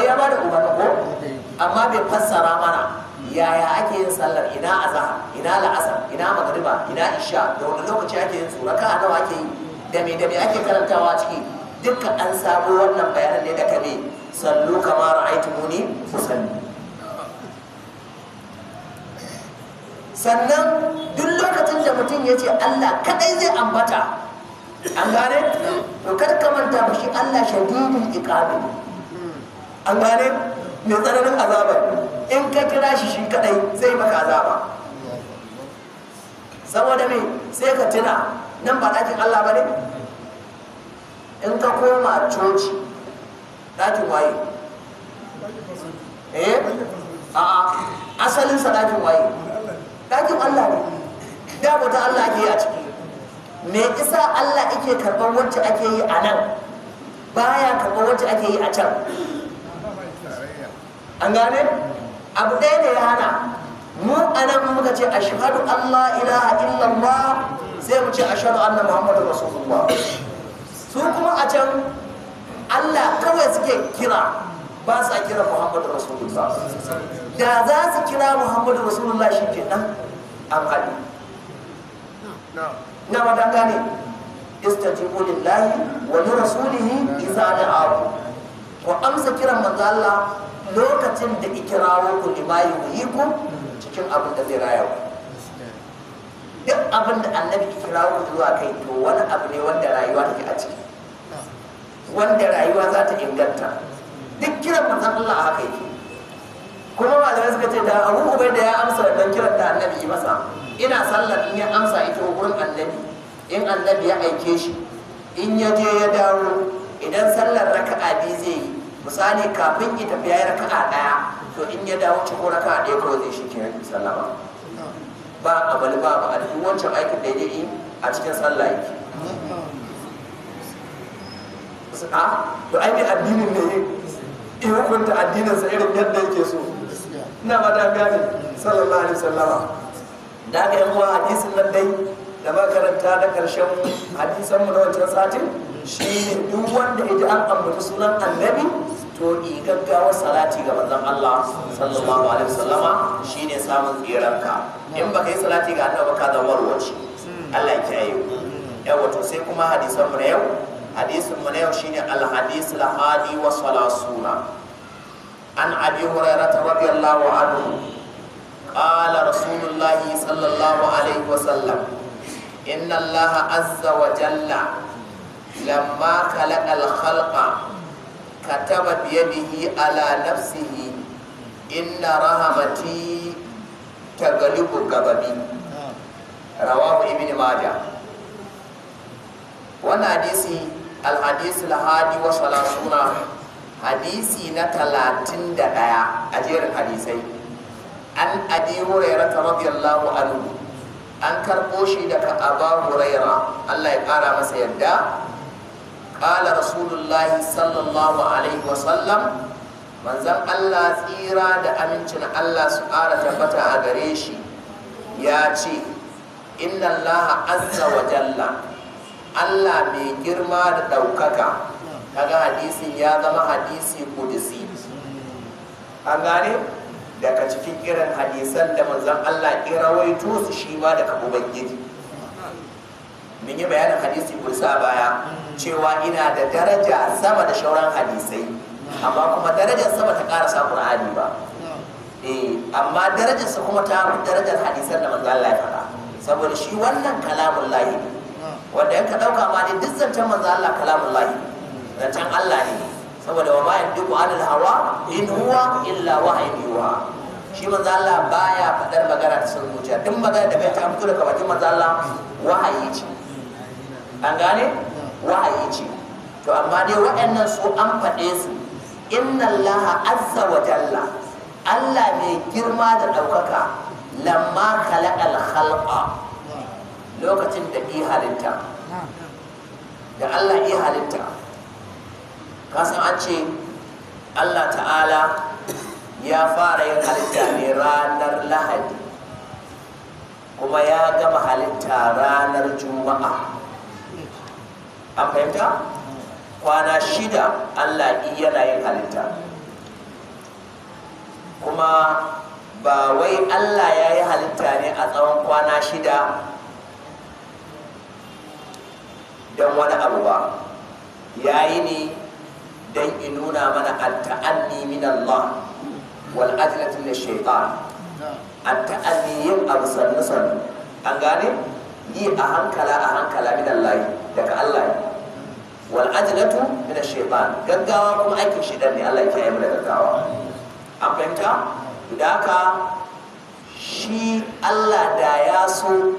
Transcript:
ai ya bada umarni ko amma bai fassara mana yaya ake yin sallar, ina azhar, ina la'asar, ina magriba, ina isha, da wani lokaci ake yin su, raka'a nawa ake yi, da me ake karantawa ciki, dukkan an sabo wannan bayanan ne da kame sallu kama ra'aytumuni usalli. Sannan duk lokacin da mutum ya ce Allah kadai zai ambata, an gane to kar ka manta ba shi Allah shadidul iqabi, an gane mai tsananin azaba, in ka kira shi shi kadai zai maka azaba. Saboda me sai ka tuna nan ba ɗakin Allah ba ne? In ka koma coci ɗakin waye? A'a, asalinsa ɗakin waye? Ɗakin Allah ne, da bauta Allah ake yi a ciki. Me isa Allah ake karɓar wacce ake yi a nan baya karɓar wacce ake yi a can? An gane? Abu ɗaya ne ya hana mu a nan muka ce ashhadu an la ilaha illallah sai mu ce ashhadu anna muhammadu rasulullah. Su kuma a can Allah kawai suke kira, ba sa kira muhammadu rasulullah. Da za su kira muhammadu rasulullah shi ke nan an haɗu. Na mata gane istajibu lillahi wa li rasulihi idza da'aku, ku amsa kiran manzo Allah lokacin da ikirawo ku lima yuhyikum cikin abin da zai raya ku. Duk abin da annabi ikirawo ku zuwa kai to wani abu ne wanda rayuwa take a ciki, wanda rayuwa za ta inganta. Duk kiran manzo Allah a haka yake. Kuma malamai suka ce da Abu Ubaida ya amsa wannan kiran da annabi yi masa, ina sallar in ya amsa ita wurin annabi, in annabi ya aike shi, in ya je ya dawo, idan sallar raka'a biyu zai yi, misali kafin ya tafi ya yi raka'a ɗaya, to in ya dawo ciko raka'a ɗaya kawai zai shi kenan sallama. Ba abali ba a duk wancan aikin da ya yi a cikin sallah yake. To ai mai addinin ne in hukunta addininsa irin yadda yake so. Ina ba da gane sallallahu alaihi wasallama. Da ga yan uwa hadisin nan dai da makaranta da karshen hadisan mu na wancan satin shine duk wanda ya ji an ambaci sunan annabi to i gaggawa salati ga manzon Allah sallallahu alaihi wasallama shine samun tsiranka. In baka yi salati ga annabi ka zama warwaci. Allah ya kiyaye. Yawa to sai kuma hadisan mu na yau. Hadisin mu na yau shine al-hadis al-hadi wa salasuna. An Abi Hurairah radiyallahu anhu قال رسول الله صلى الله عليه وسلم إن الله عز وجل لما خلق الخلق كتب بيده على نفسه إن رحمتي تغلب غضبي. رواه ابن ماجه. وانا حديثي الحديث الهادي وثلاثون حديثي نتلاتين دقايا أجير حديثي. An Abi Hurairah radiyallahu anhu, an karɓo shi daga Abu Hurairah Allah ya ƙara masa yadda. Qala Rasulullahi sallallahu alaihi wa sallam, manzon Allah tsira da amincin Allah su ƙara tabbata a gare shi ya ce, inna Allah azza wa jalla, Allah mai girma da ɗaukaka. Kaga hadisin ya zama hadisi kudusi, an gane? Daga cikin irin hadisan da manzon Allah ya rawaito su shi ma daga Ubangiji. Mun yi bayanin hadisi kursa baya cewa ina da daraja sama da shauran hadisai, amma kuma darajar sama ta karasa Qur'ani ba. Amma darajarsa kuma ta darajar hadisan da manzon Allah ya faɗa, saboda shi wannan kalamun lahi wanda yanka ɗauka ma ne duk zancen manzon Allah kalamun lahi, zancen Allah ne. Saboda wa ma yantiqu anil hawa in huwa illa wahyun yuha. Shi manzo Allah baya fadar magana ta san zuciya, duk magana da kai ta fito daga bakin manzo Allah wahayi ce. An gane? Wahayi ce. To amma dai waɗannan su an faɗe su. Inna Allah azza wa jalla, Allah mai girma da ɗaukaka, lamma khalaqal khalqa, lokacin da yi halitta, da Allah yi halitta. Kasan an ce Allah ta'ala ya fara yin halitta ne ranar Lahadi, kuma ya gama halitta ranar Juma'a. An fahimta? Kwana 6 Allah yana yin halitta. kuma ba wai Allah ya yi halitta ne a tsawon kwana 6 don wani abu ba, ya yi ne don in nuna mana at-ta'anni min Allah wal ajlatu min shaytan. At-ta'anni yin abu sannu sannu, an gane, yi a hankala min Allah, daga Allah, wal ajlatu min shaytan, gaggawa kuma aikin shaitan ne. Allah ya kiyaye mu da gaggawa, an fahimta. Da haka shi Allah da ya so